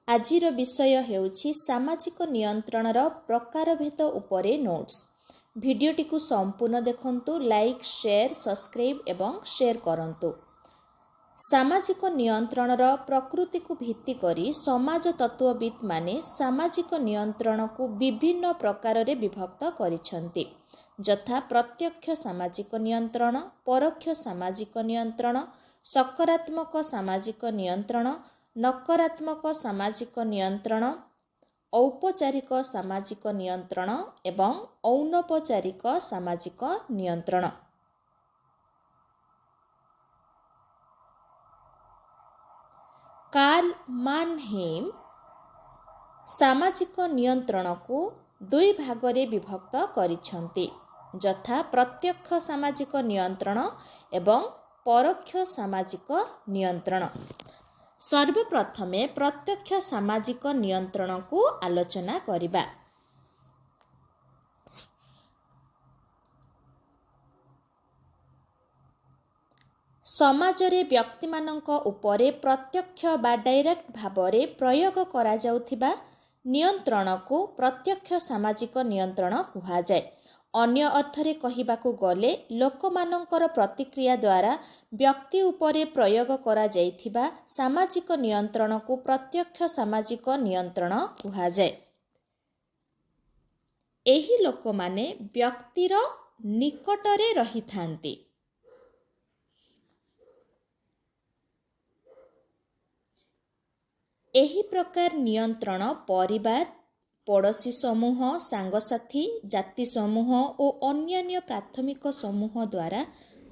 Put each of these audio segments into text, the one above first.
ଆଜିର ବିଷୟ ହେଉଛି ସାମାଜିକ ନିୟନ୍ତ୍ରଣର ପ୍ରକାରଭେଦ ଉପରେ ନୋଟ୍ସ। ଭିଡ଼ିଓଟିକୁ ସମ୍ପୂର୍ଣ୍ଣ ଦେଖନ୍ତୁ, ଲାଇକ୍, ସେୟାର, ସବସ୍କ୍ରାଇବ୍ ଏବଂ ସେୟାର କରନ୍ତୁ। ସାମାଜିକ ନିୟନ୍ତ୍ରଣର ପ୍ରକୃତିକୁ ଭିତ୍ତି କରି ସମାଜ ତତ୍ତ୍ୱବିତ୍ମାନେ ସାମାଜିକ ନିୟନ୍ତ୍ରଣକୁ ବିଭିନ୍ନ ପ୍ରକାରରେ ବିଭକ୍ତ କରିଛନ୍ତି, ଯଥା ପ୍ରତ୍ୟକ୍ଷ ସାମାଜିକ ନିୟନ୍ତ୍ରଣ, ପରୋକ୍ଷ ସାମାଜିକ ନିୟନ୍ତ୍ରଣ, ସକାରାତ୍ମକ ସାମାଜିକ ନିୟନ୍ତ୍ରଣ, ନକାରାତ୍ମକ ସାମାଜିକ ନିୟନ୍ତ୍ରଣ, ଔପଚାରିକ ସାମାଜିକ ନିୟନ୍ତ୍ରଣ ଏବଂ ଅନୌପଚାରିକ ସାମାଜିକ ନିୟନ୍ତ୍ରଣ। କାର୍ଲ ମାନହେମ୍ ସାମାଜିକ ନିୟନ୍ତ୍ରଣକୁ ଦୁଇ ଭାଗରେ ବିଭକ୍ତ କରିଛନ୍ତି, ଯଥା ପ୍ରତ୍ୟକ୍ଷ ସାମାଜିକ ନିୟନ୍ତ୍ରଣ ଏବଂ ପରୋକ୍ଷ ସାମାଜିକ ନିୟନ୍ତ୍ରଣ। ସର୍ବପ୍ରଥମେ ପ୍ରତ୍ୟକ୍ଷ ସାମାଜିକ ନିୟନ୍ତ୍ରଣକୁ ଆଲୋଚନା କରିବା। ସମାଜରେ ବ୍ୟକ୍ତିମାନଙ୍କ ଉପରେ ପ୍ରତ୍ୟକ୍ଷ ବା ଡାଇରେକ୍ଟ ଭାବରେ ପ୍ରୟୋଗ କରାଯାଉଥିବା ନିୟନ୍ତ୍ରଣକୁ ପ୍ରତ୍ୟକ୍ଷ ସାମାଜିକ ନିୟନ୍ତ୍ରଣ କୁହାଯାଏ। ଅନ୍ୟ ଅର୍ଥରେ କହିବାକୁ ଗଲେ, ଲୋକମାନଙ୍କର ପ୍ରତିକ୍ରିୟା ଦ୍ୱାରା ବ୍ୟକ୍ତି ଉପରେ ପ୍ରୟୋଗ କରାଯାଇଥିବା ସାମାଜିକ ନିୟନ୍ତ୍ରଣକୁ ପ୍ରତ୍ୟକ୍ଷ ସାମାଜିକ ନିୟନ୍ତ୍ରଣ କୁହାଯାଏ। ଏହି ଲୋକମାନେ ବ୍ୟକ୍ତିର ନିକଟରେ ରହିଥାନ୍ତି। ଏହି ପ୍ରକାର ନିୟନ୍ତ୍ରଣ ପରିବାର, ପଡ଼ୋଶୀ ସମୂହ, ସାଙ୍ଗସାଥୀ, ଜାତି ସମୂହ ଓ ଅନ୍ୟାନ୍ୟ ପ୍ରାଥମିକ ସମୂହ ଦ୍ୱାରା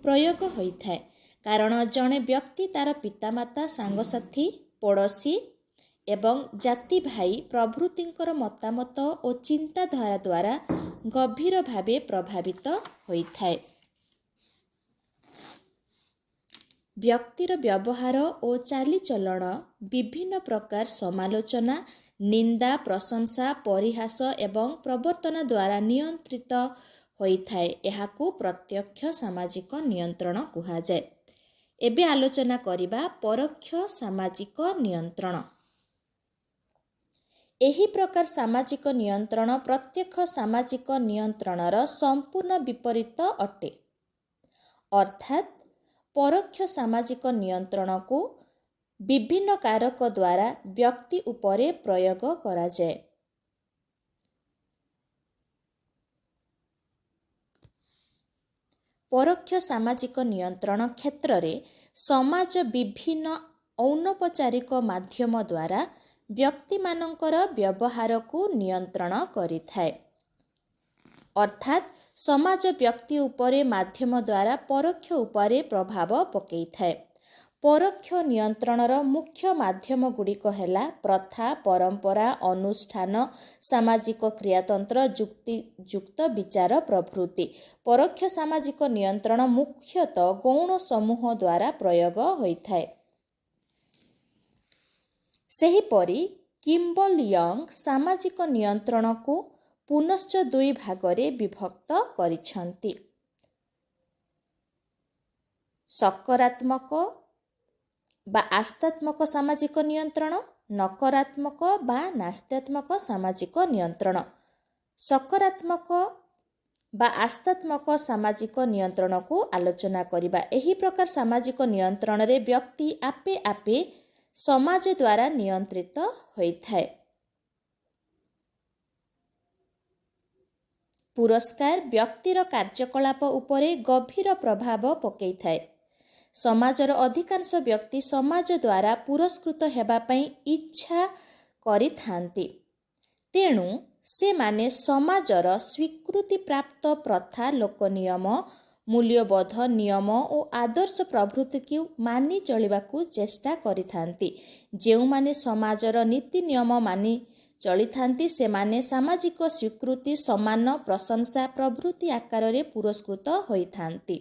ପ୍ରୟୋଗ ହୋଇଥାଏ, କାରଣ ଜଣେ ବ୍ୟକ୍ତି ତା'ର ପିତାମାତା, ସାଙ୍ଗସାଥୀ, ପଡ଼ୋଶୀ ଏବଂ ଜାତି ଭାଇ ପ୍ରଭୃତିଙ୍କର ମତାମତ ଓ ଚିନ୍ତାଧାରା ଦ୍ୱାରା ଗଭୀର ଭାବେ ପ୍ରଭାବିତ ହୋଇଥାଏ। ବ୍ୟକ୍ତିର ବ୍ୟବହାର ଓ ଚାଲିଚଳନ ବିଭିନ୍ନ ପ୍ରକାର ସମାଲୋଚନା, ନିନ୍ଦା, ପ୍ରଶଂସା, ପରିହାସ ଏବଂ ପ୍ରବର୍ତ୍ତନା ଦ୍ୱାରା ନିୟନ୍ତ୍ରିତ ହୋଇଥାଏ। ଏହାକୁ ପ୍ରତ୍ୟକ୍ଷ ସାମାଜିକ ନିୟନ୍ତ୍ରଣ କୁହାଯାଏ। ଏବେ ଆଲୋଚନା କରିବା ପରୋକ୍ଷ ସାମାଜିକ ନିୟନ୍ତ୍ରଣ। ଏହି ପ୍ରକାର ସାମାଜିକ ନିୟନ୍ତ୍ରଣ ପ୍ରତ୍ୟକ୍ଷ ସାମାଜିକ ନିୟନ୍ତ୍ରଣର ସମ୍ପୂର୍ଣ୍ଣ ବିପରୀତ ଅଟେ। ଅର୍ଥାତ୍ ପରୋକ୍ଷ ସାମାଜିକ ନିୟନ୍ତ୍ରଣକୁ ବିଭିନ୍ନ କାରକ ଦ୍ୱାରା ବ୍ୟକ୍ତି ଉପରେ ପ୍ରୟୋଗ କରାଯାଏ। ପରୋକ୍ଷ ସାମାଜିକ ନିୟନ୍ତ୍ରଣ କ୍ଷେତ୍ରରେ ସମାଜ ବିଭିନ୍ନ ଅନୌପଚାରିକ ମାଧ୍ୟମ ଦ୍ୱାରା ବ୍ୟକ୍ତିମାନଙ୍କର ବ୍ୟବହାରକୁ ନିୟନ୍ତ୍ରଣ କରିଥାଏ। ଅର୍ଥାତ୍ ସମାଜ ବ୍ୟକ୍ତି ଉପରେ ମାଧ୍ୟମ ଦ୍ୱାରା ପରୋକ୍ଷ ଉପରେ ପ୍ରଭାବ ପକାଇଥାଏ। ପରୋକ୍ଷ ନିୟନ୍ତ୍ରଣର ମୁଖ୍ୟ ମାଧ୍ୟମ ଗୁଡ଼ିକ ହେଲା ପ୍ରଥା, ପରମ୍ପରା, ଅନୁଷ୍ଠାନ, ସାମାଜିକ କ୍ରିୟାତନ୍ତ୍ର, ଯୁକ୍ତିଯୁକ୍ତ ବିଚାର ପ୍ରଭୃତି। ପରୋକ୍ଷ ସାମାଜିକ ନିୟନ୍ତ୍ରଣ ମୁଖ୍ୟତଃ ଗୌଣ ସମୂହ ଦ୍ୱାରା ପ୍ରୟୋଗ ହୋଇଥାଏ। ସେହିପରି କିମ୍ବଲ୍ ୟଙ୍ଗ ସାମାଜିକ ନିୟନ୍ତ୍ରଣକୁ ପୁନଶ୍ଚ ଦୁଇ ଭାଗରେ ବିଭକ୍ତ କରିଛନ୍ତି: ସକାରାତ୍ମକ ବା ଆସ୍ଥାତ୍ମକ ସାମାଜିକ ନିୟନ୍ତ୍ରଣ, ନକାରାତ୍ମକ ବା ନାସ୍ତ୍ୟାତ୍ମକ ସାମାଜିକ ନିୟନ୍ତ୍ରଣ। ସକାରାତ୍ମକ ବା ଆସ୍ଥାତ୍ମକ ସାମାଜିକ ନିୟନ୍ତ୍ରଣକୁ ଆଲୋଚନା କରିବା। ଏହି ପ୍ରକାର ସାମାଜିକ ନିୟନ୍ତ୍ରଣରେ ବ୍ୟକ୍ତି ଆପେ ଆପେ ସମାଜ ଦ୍ୱାରା ନିୟନ୍ତ୍ରିତ ହୋଇଥାଏ। ପୁରସ୍କାର ବ୍ୟକ୍ତିର କାର୍ଯ୍ୟକଳାପ ଉପରେ ଗଭୀର ପ୍ରଭାବ ପକାଇଥାଏ। ସମାଜର ଅଧିକାଂଶ ବ୍ୟକ୍ତି ସମାଜ ଦ୍ୱାରା ପୁରସ୍କୃତ ହେବା ପାଇଁ ଇଚ୍ଛା କରିଥାନ୍ତି, ତେଣୁ ସେମାନେ ସମାଜର ସ୍ୱୀକୃତିପ୍ରାପ୍ତ ପ୍ରଥା, ଲୋକନିୟମ, ମୂଲ୍ୟବୋଧ, ନିୟମ ଓ ଆଦର୍ଶ ପ୍ରଭୃତିକୁ ମାନି ଚଳିବାକୁ ଚେଷ୍ଟା କରିଥାନ୍ତି। ଯେଉଁମାନେ ସମାଜର ନୀତି ନିୟମ ମାନି ଚଳିଥାନ୍ତି, ସେମାନେ ସାମାଜିକ ସ୍ୱୀକୃତି, ସମ୍ମାନ, ପ୍ରଶଂସା ପ୍ରଭୃତି ଆକାରରେ ପୁରସ୍କୃତ ହୋଇଥାନ୍ତି।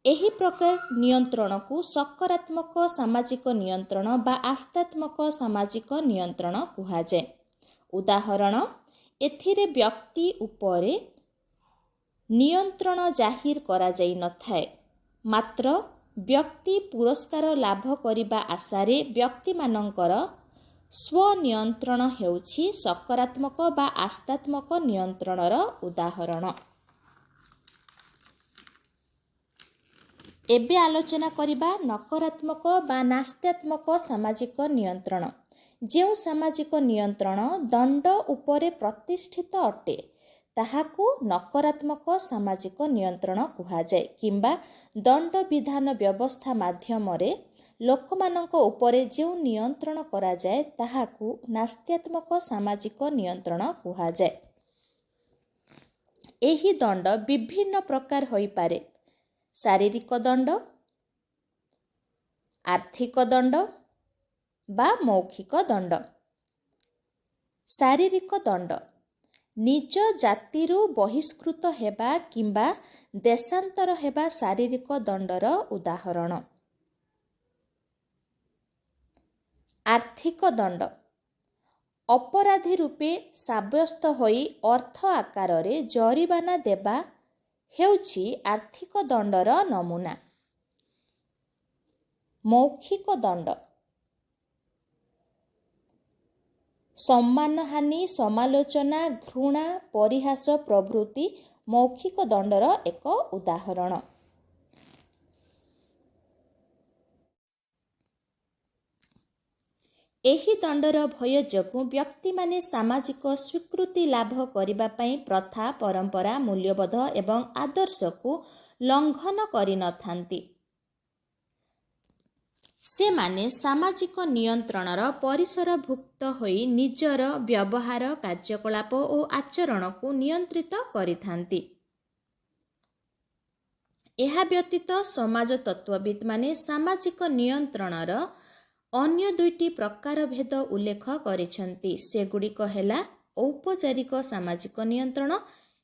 ଏହି ପ୍ରକାର ନିୟନ୍ତ୍ରଣକୁ ସକାରାତ୍ମକ ସାମାଜିକ ନିୟନ୍ତ୍ରଣ ବା ଆସ୍ଥାତ୍ମକ ସାମାଜିକ ନିୟନ୍ତ୍ରଣ କୁହାଯାଏ। ଉଦାହରଣ, ଏଥିରେ ବ୍ୟକ୍ତି ଉପରେ ନିୟନ୍ତ୍ରଣ ଜାହିର କରାଯାଇନଥାଏ, ମାତ୍ର ବ୍ୟକ୍ତି ପୁରସ୍କାର ଲାଭ କରିବା ଆଶାରେ ବ୍ୟକ୍ତିମାନଙ୍କର ସ୍ୱନିୟନ୍ତ୍ରଣ ହେଉଛି ସକାରାତ୍ମକ ବା ଆସ୍ଥାତ୍ମକ ନିୟନ୍ତ୍ରଣର ଉଦାହରଣ। ଏବେ ଆଲୋଚନା କରିବା ନକାରାତ୍ମକ ବା ନାସ୍ତ୍ୟାତ୍ମକ ସାମାଜିକ ନିୟନ୍ତ୍ରଣ। ଯେଉଁ ସାମାଜିକ ନିୟନ୍ତ୍ରଣ ଦଣ୍ଡ ଉପରେ ପ୍ରତିଷ୍ଠିତ ଅଟେ ତାହାକୁ ନକାରାତ୍ମକ ସାମାଜିକ ନିୟନ୍ତ୍ରଣ କୁହାଯାଏ କିମ୍ବା ଦଣ୍ଡ ବିଧାନ ବ୍ୟବସ୍ଥା ମାଧ୍ୟମରେ ଲୋକମାନଙ୍କ ଉପରେ ଯେଉଁ ନିୟନ୍ତ୍ରଣ କରାଯାଏ ତାହାକୁ ନାସ୍ତ୍ୟାତ୍ମକ ସାମାଜିକ ନିୟନ୍ତ୍ରଣ କୁହାଯାଏ। ଏହି ଦଣ୍ଡ ବିଭିନ୍ନ ପ୍ରକାର ହୋଇପାରେ। ଶାରୀରିକ ଦଣ୍ଡ, ଆର୍ଥିକ ଦଣ୍ଡ ବା ମୌଖିକ ଦଣ୍ଡ। ଶାରୀରିକ ଦଣ୍ଡ ନିଜ ଜାତିରୁ ବହିଷ୍କୃତ ହେବା କିମ୍ବା ଦେଶାନ୍ତର ହେବା ଶାରୀରିକ ଦଣ୍ଡର ଉଦାହରଣ। ଆର୍ଥିକ ଦଣ୍ଡ ଅପରାଧୀ ରୂପେ ସାବ୍ୟସ୍ତ ହୋଇ ଅର୍ଥ ଆକାରରେ ଜରିମାନା ଦେବା ହେଉଛି ଆର୍ଥିକ ଦଣ୍ଡର ନମୁନା। ମୌଖିକ ଦଣ୍ଡ ସମ୍ମାନହାନି, ସମାଲୋଚନା, ଘୃଣା, ପରିହାସ ପ୍ରଭୃତି ମୌଖିକ ଦଣ୍ଡର ଏକ ଉଦାହରଣ। ଏହି ଦଣ୍ଡର ଭୟ ଯୋଗୁଁ ବ୍ୟକ୍ତିମାନେ ସାମାଜିକ ସ୍ୱୀକୃତି ଲାଭ କରିବା ପାଇଁ ପ୍ରଥା, ପରମ୍ପରା, ମୂଲ୍ୟବୋଧ ଏବଂ ଆଦର୍ଶକୁ ଲଙ୍ଘନ କରିନଥାନ୍ତି। ସେମାନେ ସାମାଜିକ ନିୟନ୍ତ୍ରଣର ପରିସରଭୁକ୍ତ ହୋଇ ନିଜର ବ୍ୟବହାର, କାର୍ଯ୍ୟକଳାପ ଓ ଆଚରଣକୁ ନିୟନ୍ତ୍ରିତ କରିଥାନ୍ତି। ଏହା ବ୍ୟତୀତ ସମାଜ ତତ୍ତ୍ୱବିତ୍ମାନେ ସାମାଜିକ ନିୟନ୍ତ୍ରଣର ଅନ୍ୟ ଦୁଇଟି ପ୍ରକାର ଭେଦ ଉଲ୍ଲେଖ କରିଛନ୍ତି। ସେଗୁଡ଼ିକ ହେଲା ଔପଚାରିକ ସାମାଜିକ ନିୟନ୍ତ୍ରଣ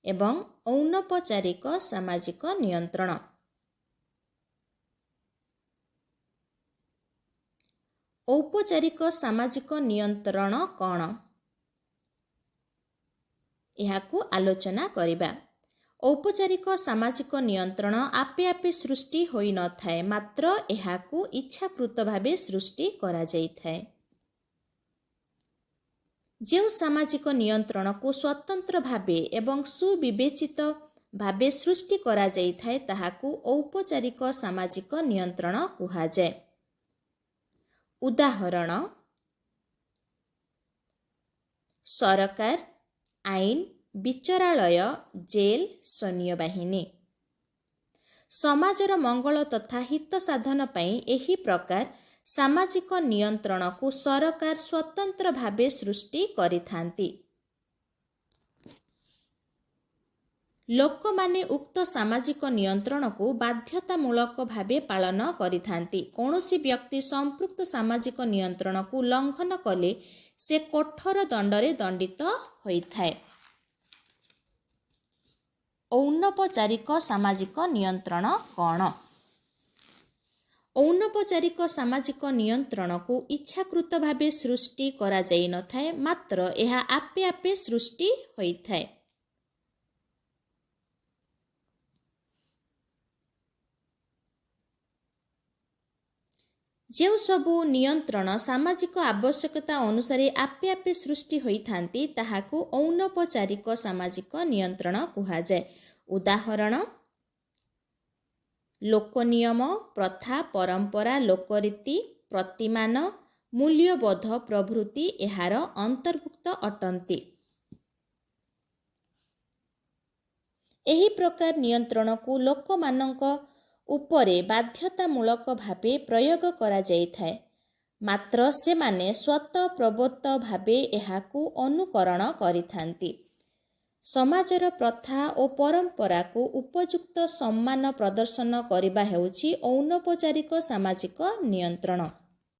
ଏବଂ ଅନୌପଚାରିକ ସାମାଜିକ ନିୟନ୍ତ୍ରଣ। ଔପଚାରିକ ସାମାଜିକ ନିୟନ୍ତ୍ରଣ କ'ଣ? ଏହାକୁ ଆଲୋଚନା କରିବା। ଔପଚାରିକ ସାମାଜିକ ନିୟନ୍ତ୍ରଣ ଆପେ ଆପେ ସୃଷ୍ଟି ହୋଇନଥାଏ, ମାତ୍ର ଏହାକୁ ଇଚ୍ଛାକୃତ ଭାବେ ସୃଷ୍ଟି କରାଯାଇଥାଏ। ଯେଉଁ ସାମାଜିକ ନିୟନ୍ତ୍ରଣକୁ ସ୍ୱତନ୍ତ୍ର ଭାବେ ଏବଂ ସୁବିବେଚିତ ଭାବେ ସୃଷ୍ଟି କରାଯାଇଥାଏ ତାହାକୁ ଔପଚାରିକ ସାମାଜିକ ନିୟନ୍ତ୍ରଣ କୁହାଯାଏ। ଉଦାହରଣ: ସରକାର, ଆଇନ, ବିଚାରାଳୟ, ଜେଲ୍, ସୈନ୍ୟବାହିନୀ। ସମାଜର ମଙ୍ଗଳ ତଥା ହିତ ସାଧନ ପାଇଁ ଏହି ପ୍ରକାର ସାମାଜିକ ନିୟନ୍ତ୍ରଣକୁ ସରକାର ସ୍ୱତନ୍ତ୍ର ଭାବେ ସୃଷ୍ଟି କରିଥାନ୍ତି। ଲୋକମାନେ ଉକ୍ତ ସାମାଜିକ ନିୟନ୍ତ୍ରଣକୁ ବାଧ୍ୟତାମୂଳକ ଭାବେ ପାଳନ କରିଥାନ୍ତି। କୌଣସି ବ୍ୟକ୍ତି ସମ୍ପୃକ୍ତ ସାମାଜିକ ନିୟନ୍ତ୍ରଣକୁ ଲଙ୍ଘନ କଲେ ସେ କଠୋର ଦଣ୍ଡରେ ଦଣ୍ଡିତ ହୋଇଥାଏ। ଅନୌପଚାରିକ ସାମାଜିକ ନିୟନ୍ତ୍ରଣ କ'ଣ? ଅନୌପଚାରିକ ସାମାଜିକ ନିୟନ୍ତ୍ରଣକୁ ଇଚ୍ଛାକୃତ ଭାବେ ସୃଷ୍ଟି କରାଯାଇନଥାଏ, ମାତ୍ର ଏହା ଆପେ ଆପେ ସୃଷ୍ଟି ହୋଇଥାଏ। ଯେଉଁ ସବୁ ନିୟନ୍ତ୍ରଣ ସାମାଜିକ ଆବଶ୍ୟକତା ଅନୁସାରେ ଆପେ ଆପେ ସୃଷ୍ଟି ହୋଇଥାନ୍ତି ତାହାକୁ ଅନୌପଚାରିକ ସାମାଜିକ ନିୟନ୍ତ୍ରଣ କୁହାଯାଏ। ଉଦାହରଣ: ଲୋକନିୟମ, ପ୍ରଥା, ପରମ୍ପରା, ଲୋକରୀତି, ପ୍ରତିମାନ, ମୂଲ୍ୟବୋଧ ପ୍ରଭୃତି ଏହାର ଅନ୍ତର୍ଭୁକ୍ତ ଅଟନ୍ତି। ଏହି ପ୍ରକାର ନିୟନ୍ତ୍ରଣକୁ ଲୋକମାନଙ୍କ ଉପରେ ବାଧ୍ୟତାମୂଳକ ଭାବେ ପ୍ରୟୋଗ କରାଯାଇଥାଏ, ମାତ୍ର ସେମାନେ ସ୍ୱତଃପ୍ରବୃତ୍ତ ଭାବେ ଏହାକୁ ଅନୁକରଣ କରିଥାନ୍ତି। ସମାଜର ପ୍ରଥା ଓ ପରମ୍ପରାକୁ ଉପଯୁକ୍ତ ସମ୍ମାନ ପ୍ରଦର୍ଶନ କରିବା ହେଉଛି ଅନୌପଚାରିକ ସାମାଜିକ ନିୟନ୍ତ୍ରଣ।